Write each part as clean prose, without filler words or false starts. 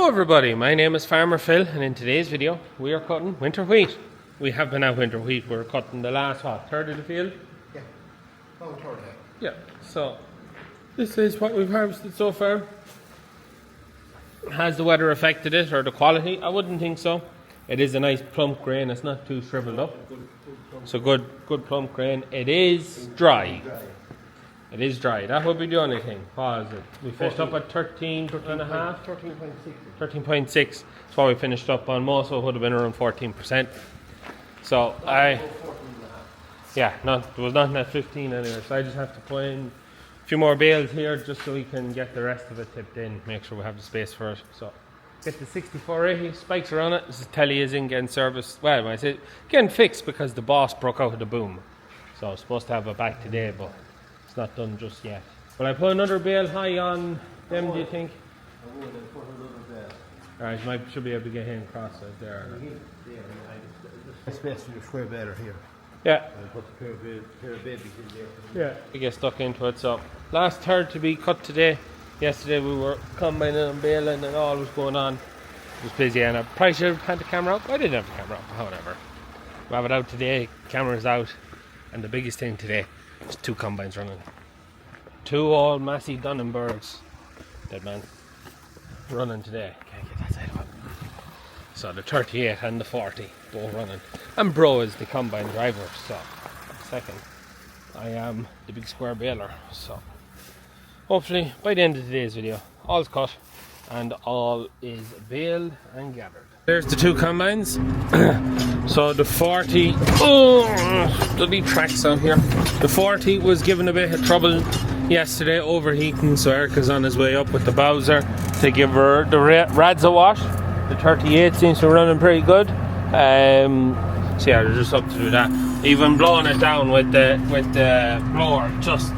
Hello everybody, my name is Farmer Phil, and in today's video we are cutting winter wheat. We have been at winter wheat. We're cutting the last third of the field? Yeah. Oh, third. Yeah, so this is what we've harvested so far. Has the weather affected it or the quality? I wouldn't think so. It is a nice plump grain, it's not too shriveled up. So good plump grain. It is dry. It is dry. That would be the only thing. What is it? We finished up at 13.5? 13.6. 13.6. That's what we finished up on. Most of it would have been around 14%. So yeah, there was nothing at 15 anyway. So I just have to put in a few more bales here just so we can get the rest of it tipped in. Make sure we have the space for it. So get the 6480 spikes are on it. This is telly is in getting serviced. Well, I say getting fixed because the boss broke out of the boom. So I was supposed to have it back today, but it's not done just yet. Will I put another bale high on them, do you think? I would have put a little bit. Alright, should be able to get him across it there. Space for the square baler here. Yeah. I'll put the pair of babies in there. Yeah. We get stuck into it. So last third to be cut today. Yesterday we were combining and baling and all was going on. It was busy and I probably should have had the camera up. I didn't have the camera up, however. We have it out today, camera's out, and the biggest thing today is 2 combines running. 2 all Massey Dunnenbergs, dead man, running today. Can't get that side of it. So the 38 and the 40 both running. And Bro is the combine driver, so second. I am the big square baler, so hopefully by the end of today's video, all's cut and all is baled and gathered. There's the 2 combines. So the 40, bloody tracks out here. The 40 was given a bit of trouble yesterday, overheating, so Erica's on his way up with the Bowser to give her the rads a wash. The 38 seems to be running pretty good. So yeah, they're just up to do that. Even blowing it down with the blower, just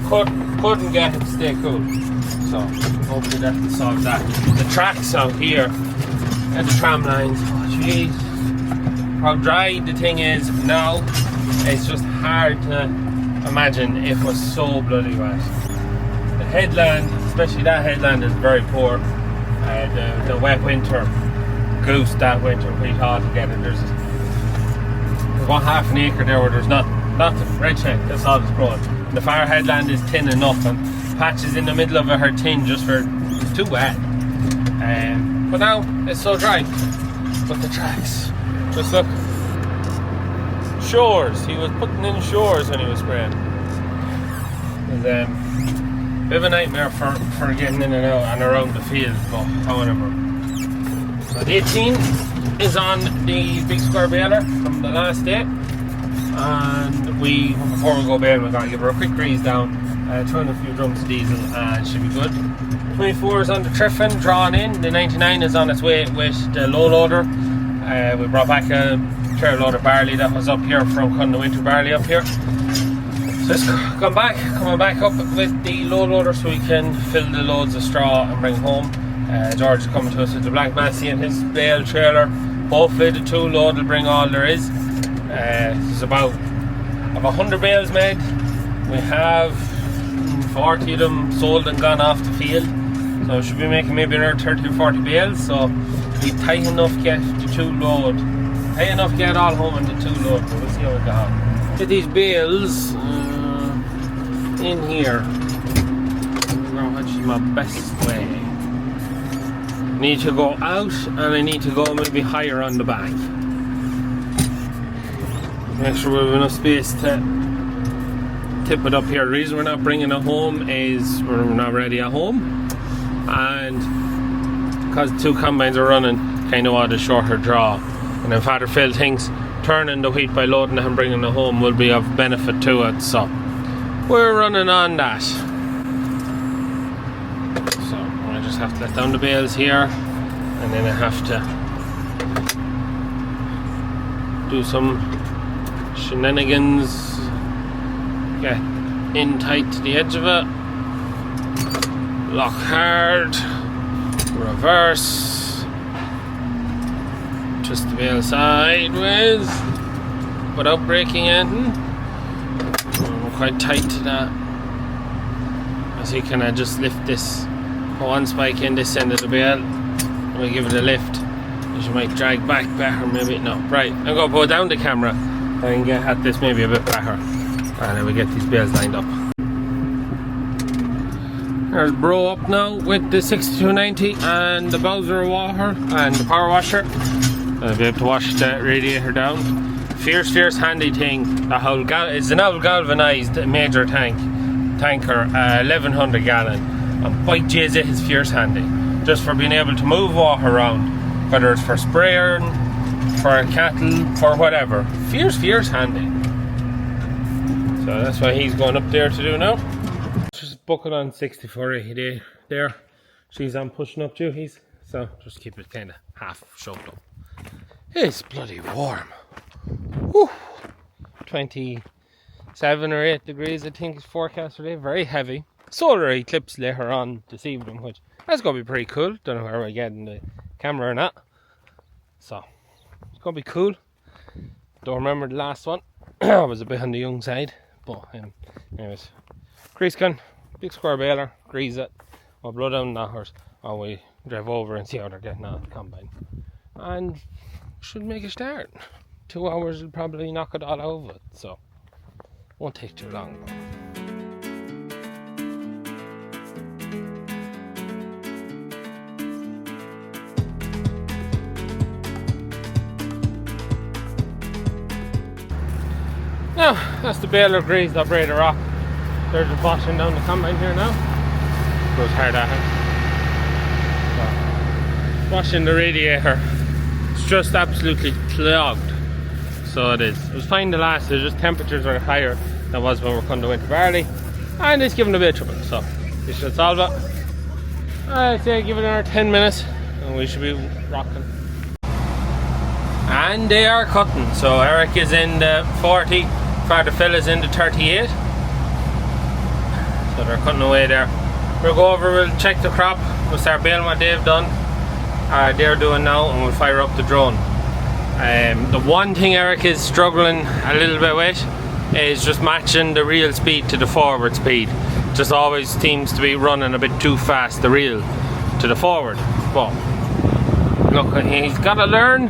couldn't get it to stay cool. So hopefully that will solve that. The tracks out here and the tram lines, oh jeez, how dry the thing is now. It's just hard to imagine it was so bloody wet. The headland, especially that headland, is very poor. The wet winter goosed that winter pretty hard to get it. There's about half an acre there where there's nothing. Red check, that's all that's growing. And the far headland is thin enough, and patches in the middle of it are thin just for it's too wet. But now it's so dry. But the tracks, just look. Shores, he was putting in shores when he was spraying. And bit of a nightmare for getting in and out and around the field, but however. So the 18 is on the big square baler from the last day. And before we go baling, we're going to give her a quick grease down, throw in a few drums of diesel, and it should be good. 24 is on the Triffin, drawn in. The 99 is on its way with the low loader. We brought back a trailer load of barley that was up here from cutting the winter barley up here. So it's coming back up with the low loader so we can fill the loads of straw and bring home. George is coming to us with the Black Massey and his bale trailer. Hopefully the 2 load will bring all there is. There's about 100 bales made. We have 40 of them sold and gone off the field. So we should be making maybe another 30 or 40 bales. So we tight enough to get the 2 load. Tight enough to get all home in the 2 load, but we'll see how we go. Get these bales in here. Which is my best way. Need to go out and I need to go maybe higher on the back. Make sure we have enough space to tip it up here. The reason we're not bringing it home is we're not ready at home, and because the 2 combines are running, kind of want a shorter draw. And then Father Phil thinks turning the wheat by loading it and bringing it home will be of benefit to it, so we're running on that. So I just have to let down the bales here, and then I have to do some shenanigans, get in tight to the edge of it, lock hard, reverse, twist the bale sideways without breaking anything. We're quite tight to that. As you can just lift this one spike in this end of the bale, We'll give it a lift. She might drag back better, maybe. No, right. I'm going to put down the camera and get at this maybe a bit better. And then we get these bales lined up. There's Bro up now with the 6290 and the Bowser water and the power washer. I'll be able to wash the radiator down. Fierce handy thing. It's an old galvanised major tanker, 1100 gallon. And by jeez, it is fierce handy. Just for being able to move water around, whether it's for spraying, for cattle, for whatever. Fierce handy. So that's what he's going up there to do now. Just bucket on 6480 there. She's on pushing up duties, so just keep it kind of half shoved up. It's bloody warm. Whew. 27 or 8 degrees I think is forecast today. Very heavy. Solar eclipse later on this evening, which that's going to be pretty cool. Don't know where we're getting the camera or not. So it's going to be cool. Don't remember the last one. I was a bit on the young side. But anyways, grease gun, big square baler, grease it. I'll blow down the knockers. Or we drive over and see how they're getting on the combine. And should make a start. 2 hours will probably knock it all over it, so won't take too long. Now that's the baler greased up ready to rock. They're just washing down the combine here now. Goes hard at it. So, washing the radiator. It's just absolutely clogged. So it is. It was fine the last, it's just temperatures are higher than was when we're cutting the winter barley. And it's giving a bit of trouble, so this should solve it. I'd say give it another 10 minutes and we should be rocking. And they are cutting. So Eric is in the 40, Father Phil is in the 38. So they're cutting away there. We'll go over, we'll check the crop, we'll start baling what they've done. They're doing now, and we'll fire up the drone. The one thing Eric is struggling a little bit with is just matching the reel speed to the forward speed. Just always seems to be running a bit too fast, the reel to the forward. But look, he's got to learn.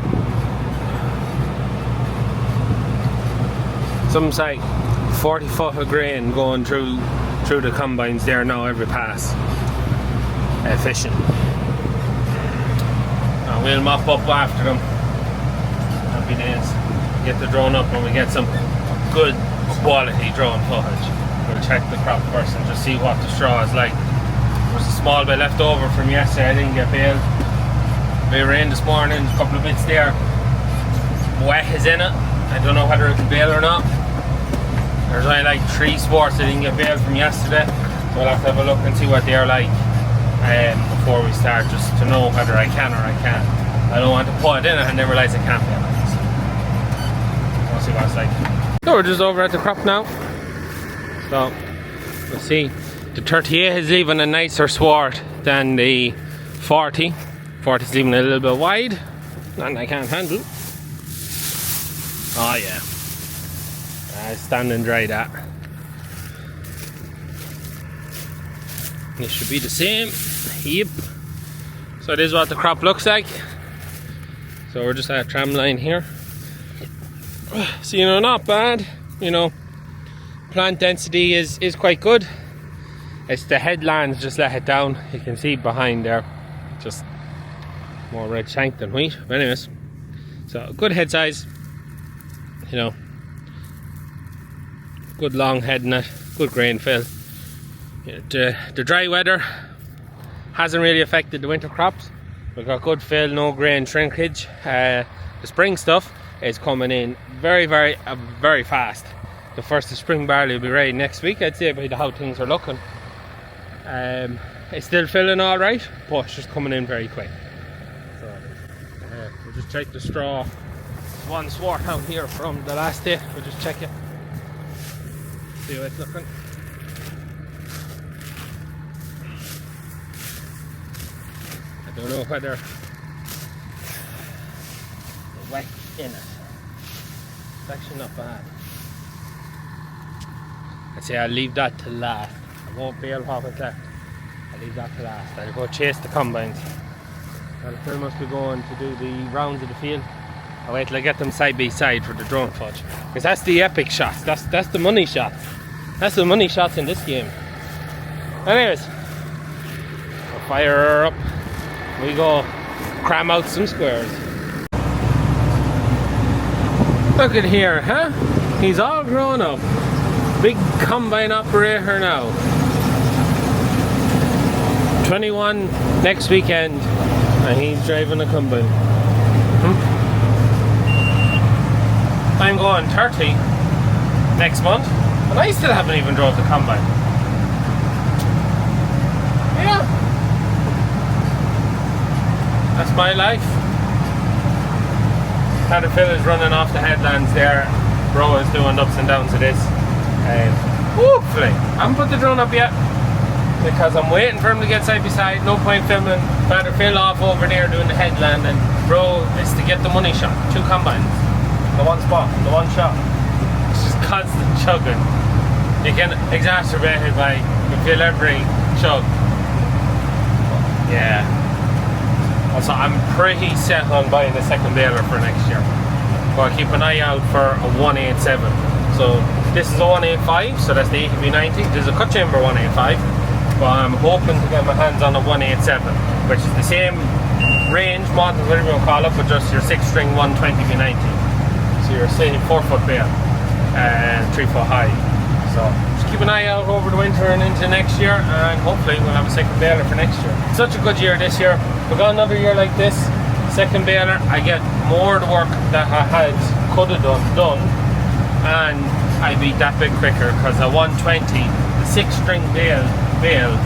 Some say 40 foot of grain going through the combines there now every pass. Efficient. And we'll mop up after them. Happy days. Get the drone up and we get some good quality drone footage. We'll check the crop first and just see what the straw is like. There's a small bit left over from yesterday, I didn't get baled. We were in this morning, a couple of bits there. Wet is in it. I don't know whether it's bale or not. There's only like 3 sports that didn't get baled from yesterday. So we'll have to have a look and see what they're like before we start, just to know whether I can or I can't. I don't want to put it in it and then realise I can't bale it. So we'll see what it's like. So we're just over at the crop now. So we'll see. The 38 is even a nicer sward than the 40. 40 is even a little bit wide and I can't handle. Oh yeah. Standing dry that. This should be the same. Yep. So this is what the crop looks like. So we're just at a tram line here. So you know, not bad. You know, plant density is quite good. It's the headlands just let it down. You can see behind there, just more red shank than wheat. But anyways, so good head size. You know, good long head in it, good grain fill. The dry weather hasn't really affected the winter crops. We've got good fill, no grain shrinkage. The spring stuff is coming in very fast. The first of spring barley will be ready next week, I'd say, by how things are looking. It's still filling all right, but it's just coming in very quick. So we'll just check the straw. One swart out here from the last day. We'll just check it. See how it's looking. I don't know whether the wet in it. It's actually not bad. I'd say I'll leave that to last. I won't bale what was left. I'll leave that to last. I'll go chase the combines. Phil must be going to do the rounds of the field. I'll wait till I get them side by side for the drone fudge. Because that's the epic shots. That's the money shots. That's the money shots in this game. Anyways, we'll fire her up. We go cram out some squares. Look at here, huh? He's all grown up. Big combine operator now. 21 next weekend, and he's driving a combine. I'm going 30 next month, and I still haven't even drove the combine. Yeah, that's my life. Father Phil is running off the headlands there. Bro is doing ups and downs of this. Hopefully, I haven't put the drone up yet because I'm waiting for him to get side by side. No point filming Father Phil off over there doing the headland, and bro is to get the money shot. 2 combines, the one spot, the one shot. It's just constant chugging. You can exacerbate it by you feel every chug. Yeah. Also, I'm pretty set on buying a second baler for next year. But I'll keep an eye out for a 187. So this is a 185, so that's the ATV90. There's a cut chamber 185, but I'm hoping to get my hands on a 187, which is the same range, model, whatever you call it, but just your 6-string 120 V90. So you're saying 4-foot bale and 3-foot high. So just keep an eye out over the winter and into next year, and hopefully we'll have a second baler for next year. Such a good year this year. We got another year like this, second baler, I get more of the work that I could have done, and I be that bit quicker because a 120, the 6-string bale,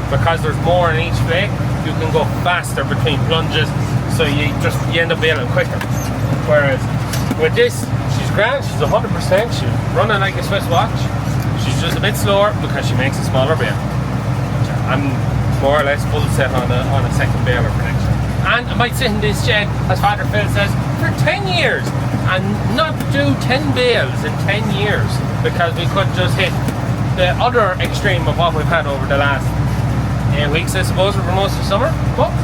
because there's more in each flake, you can go faster between plunges, so you end up baling quicker. Whereas with this, she's grand, she's 100%, she's running like a Swiss watch. She's just a bit slower because she makes a smaller bale. I'm more or less full set on a second baler for next year. And I might sit in this shed, as Father Phil says, for 10 years and not do 10 bales in 10 years, because we could just hit the other extreme of what we've had over the last 8 weeks, I suppose, for most of summer. But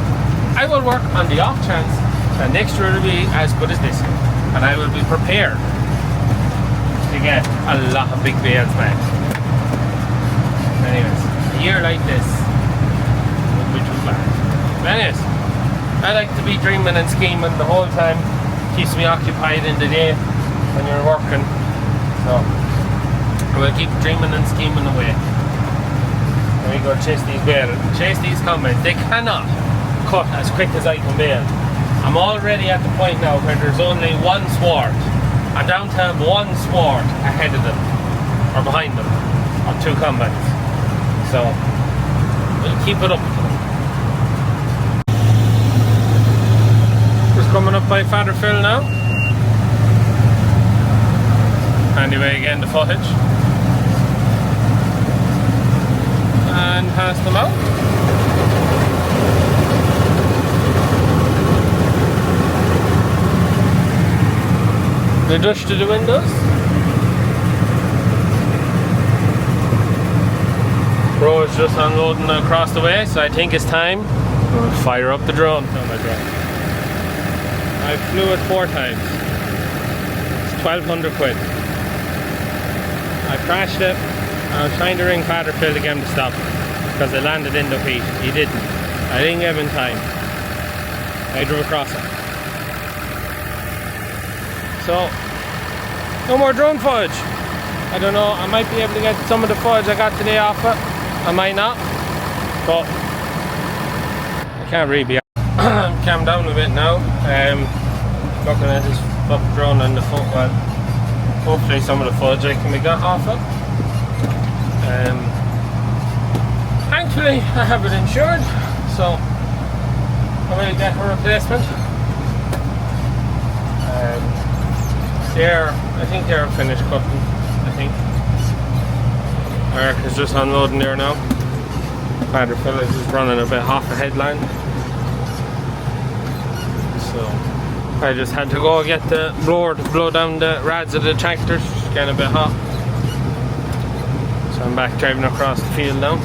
I will work on the off chance that next year will be as good as this year, and I will be prepared to get a lot of big bales back. Anyways, a year like this wouldn't be too bad. But anyways, I like to be dreaming and scheming the whole time. Keeps me occupied in the day when you're working. So I will keep dreaming and scheming away. There we go, chase these bales, chase these combines. They cannot cut as quick as I can bale. I'm already at the point now where there's only one sward. I'm down to one sward ahead of them, or behind them, on 2 combines. So we'll keep it up. Just coming up by Father Phil now. Anyway, again the footage. And pass them out. The dust to the windows. Bro is just unloading across the way, so I think it's time to fire up the drone. Oh my god. I flew it 4 times. It's 1,200 quid. I crashed it. I was trying to ring Father Phil to get him to stop because it landed in the heat. He didn't. I didn't give him time. I drove across it. So, no more drone fudge. I don't know, I might be able to get some of the fudge I got today off it. I might not. But I can't really be calm down a bit now. Looking at this fucking drone and the foot, well, hopefully some of the fudge I can be got off it. Thankfully I have it insured, so I will get a replacement. I think they're finished cutting, I think. Eric is just unloading there now. Father Phil is just running a bit off the headline. So I just had to go get the blower to blow down the rads of the tractors. It's getting a bit hot. So I'm back driving across the field now.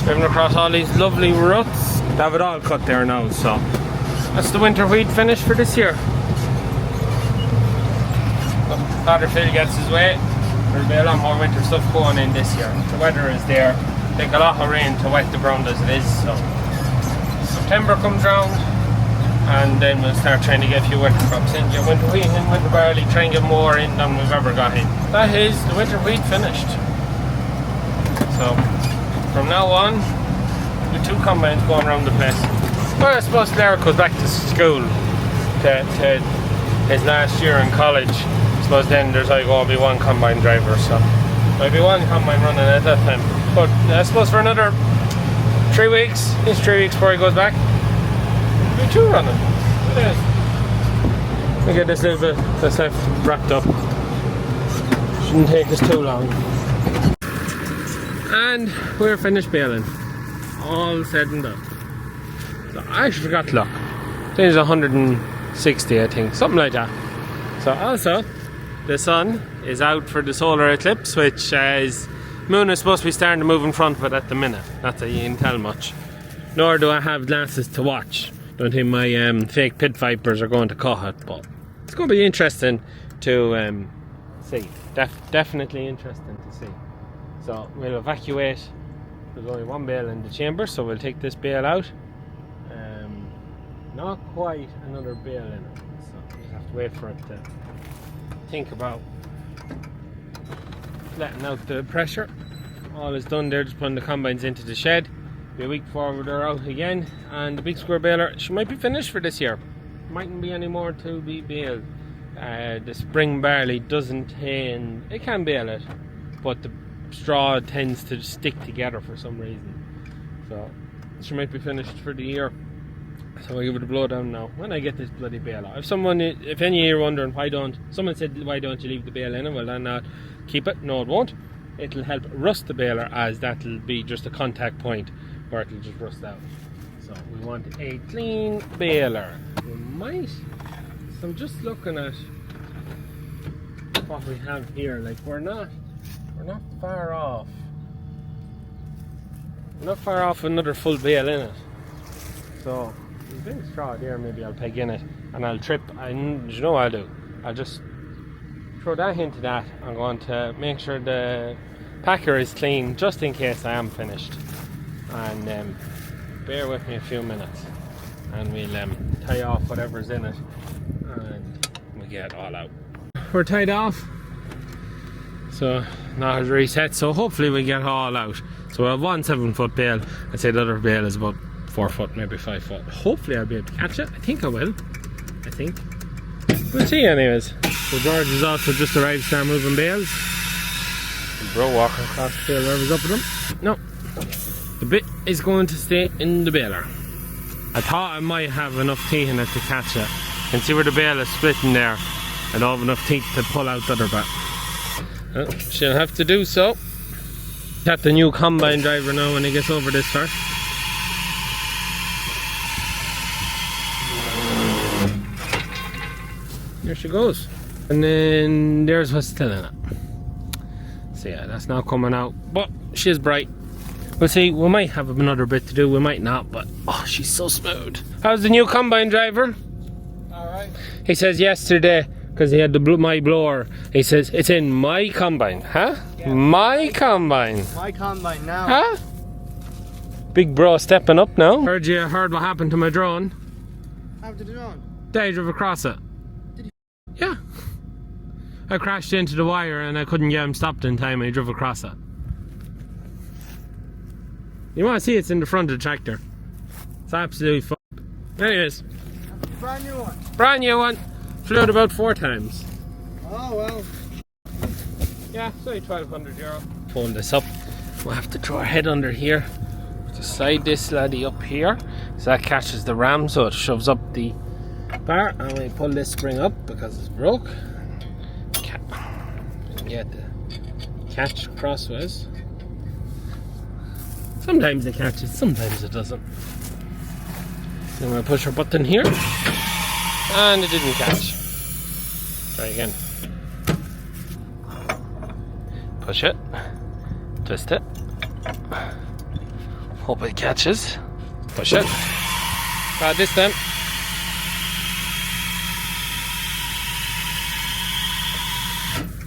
Driving across all these lovely ruts. They have it all cut there now, so That's the winter wheat finish for this year. Father Phil gets his way. There'll be a lot more winter stuff going in this year. The weather is there. Take a lot of rain to wet the ground as it is. So September comes round, and then we'll start trying to get a few winter crops in. Get winter wheat and winter barley. Try and get more in than we've ever got in. That is the winter wheat finished. So from now on, the 2 combines going around the place. Well, I suppose Larry goes back to school to his last year in college. I suppose then there's like only 1 combine driver, so there'll be 1 combine running at that time. But I suppose for another 3 weeks, it's 3 weeks before he goes back, there'll be 2 running. We'll get this little bit that's left wrapped up. Shouldn't take us too long. And we're finished baling. All said and done. So I actually forgot to look. I think it's 160, I think, something like that. So also, the sun is out for the solar eclipse, which is moon is supposed to be starting to move in front of it at the minute. Not that you can tell much. Nor do I have glasses to watch. Don't think my fake pit vipers are going to cut it, but it's going to be interesting to see. Definitely interesting to see. So we'll evacuate. There's only 1 bale in the chamber, so we'll take this bale out. Not quite another bale in it, so we'll just have to wait for it to think about letting out the pressure. All is done there, just putting the combines into the shed. Be a week before they're out again, and the big square baler, she might be finished for this year. Mightn't be any more to be baled. The spring barley doesn't tend, it can bale it, but the straw tends to stick together for some reason. So she might be finished for the year. So I'll give it a blow down now when I get this bloody bale out. If any of you are wondering someone said why don't you leave the bale in it, well then not keep it. No, it won't. It'll help rust the baler, as that'll be just a contact point where it'll just rust out. So we want a clean baler. We might, so I'm just looking at what we have here. Like we're not far off. We're not far off another full bale in it. So there's a bit of straw there, maybe I'll peg in it and I'll trip. You know what I'll do? I'll just throw that into that. I'm going to make sure the packer is clean just in case I am finished. And bear with me a few minutes and we'll tie off whatever's in it and we'll get it all out. We're tied off. So now it's reset, so hopefully we get it all out. So we have 1 7-foot bale. I'd say the other bale is about 4 foot, maybe 5 foot. Hopefully I'll be able to catch it. I think I will. I think. We'll see anyways. So George has also just arrived to start moving bales. And bro walking across the field, whatever's up with him. No. The bit is going to stay in the baler. I thought I might have enough teeth in it to catch it. You can see where the bale is splitting there. I don't have enough teeth to pull out the other bit. Well, she'll have to do so. Tap the new combine driver now when he gets over this first. There she goes. And then there's what's still in it. So yeah, that's now coming out. But she's bright. We'll see, we might have another bit to do, we might not, but oh, she's so smooth. How's the new combine driver? Alright. He says yesterday, because he had my blower, he says, it's in my combine. Huh? Yeah. My combine. My combine now. Huh? Big bro stepping up now. Heard what happened to my drone. How did the drone? I drove across it. Did you? Yeah. I crashed into the wire and I couldn't get him stopped in time and he drove across it. You want to see it's in the front of the tractor. It's absolutely fucked. Anyways. Brand new one. Brand new one. Flew it about 4 times. Oh well. Yeah, it's only €1,200. Fold this up. We'll have to throw our head under here. Just slide this laddie up here. So that catches the ram, so it shoves up the bar. And we pull this spring up because it's broke. Get the catch crossways. Sometimes it catches, sometimes it doesn't. Then we'll push our button here. And it didn't catch. Try again. Push it. Twist it. Hope it catches. Push it. This time.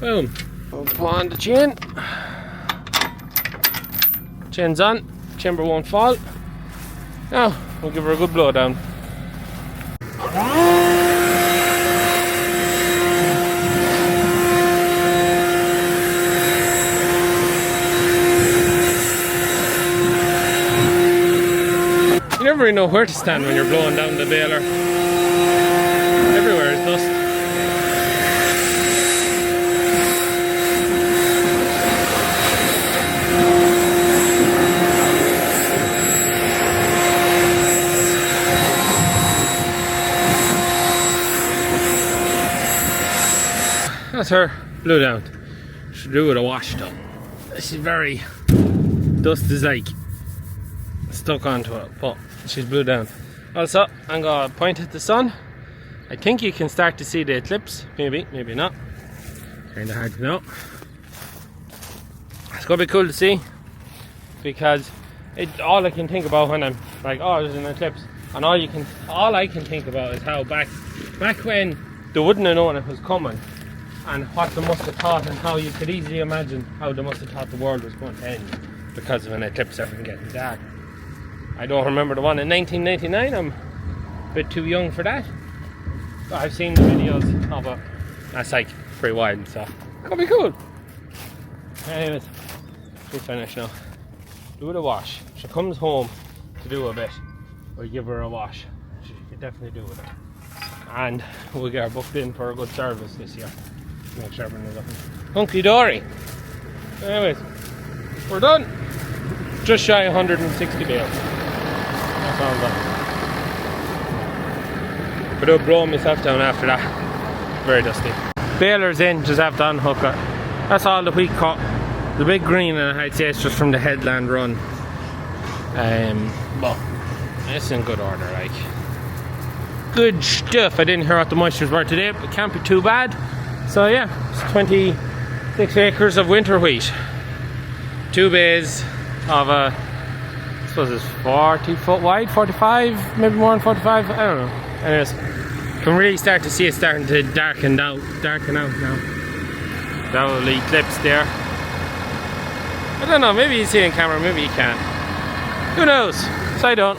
Boom. Up on the chain. Chain's on. Chamber won't fall. Now we'll give her a good blow down. You never really know where to stand when you're blowing down the baler. Everywhere is dust. That's her blew down. Should do with a wash though. She's very, dust is like stuck onto it, but she's blew down. Also, I'm gonna point at the sun. I think you can start to see the eclipse. Maybe, maybe not. Kinda hard to know. It's gonna be cool to see because all I can think about when I'm like, oh, there's an eclipse, and all I can think about is how back when they wouldn't have known it was coming, and what they must have thought, and how you could easily imagine how they must have thought the world was going to end because of an eclipse ever getting dark. I don't remember the one in 1999. I'm a bit too young for that. But I've seen the videos of it. That's like pretty wild, so it'll be cool. Anyways, she's finished now. Do it a wash. If she comes home to do a bit, we'll give her a wash. She could definitely do with it. And we'll get her booked in for a good service this year. Make sure everything is looking hunky dory. Anyways, we're done. Just shy of 160 bales. That's all done. But I'll blow myself down after that. Very dusty. Baler's in, just have to unhook it. That's all the wheat cut. The big green, and I'd say it's just from the headland run. But it's in good order, like. Good stuff. I didn't hear what the moistures were today, but it can't be too bad. So yeah, it's 26 acres of winter wheat. 2 bays of I suppose it's 40 foot wide, 45, maybe more than 45, I don't know. Anyways, you can really start to see it starting to darken out now. That will eclipse there. I don't know, maybe you see it in camera, maybe you can't. Who knows? So I don't.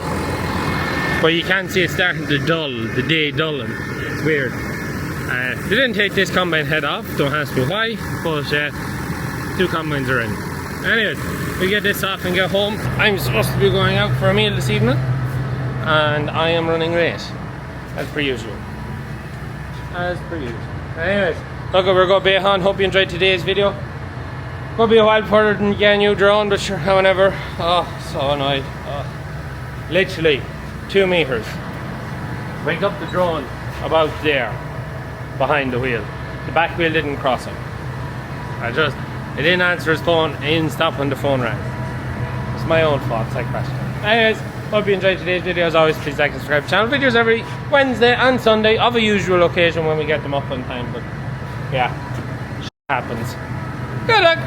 But you can see it starting to dull, the day dulling. It's weird. They didn't take this combine head off, don't ask me why, but 2 combines are in. Anyways, we get this off and get home. I'm supposed to be going out for a meal this evening, and I am running late, as per usual. Anyways, look, we're going to be on. Hope you enjoyed today's video. Could be a while further than getting you drone, but sure, however. Oh, so annoyed. Oh. Literally 2 meters. Picked up the drone about there, behind the wheel. The back wheel didn't cross him. It didn't answer his phone, it didn't stop when the phone rang. It's my own fault, it's like that. Anyways, hope you enjoyed today's video. As always, please like and subscribe to the channel. Videos every Wednesday and Sunday of a usual occasion when we get them up on time, but yeah, shit happens. Good luck!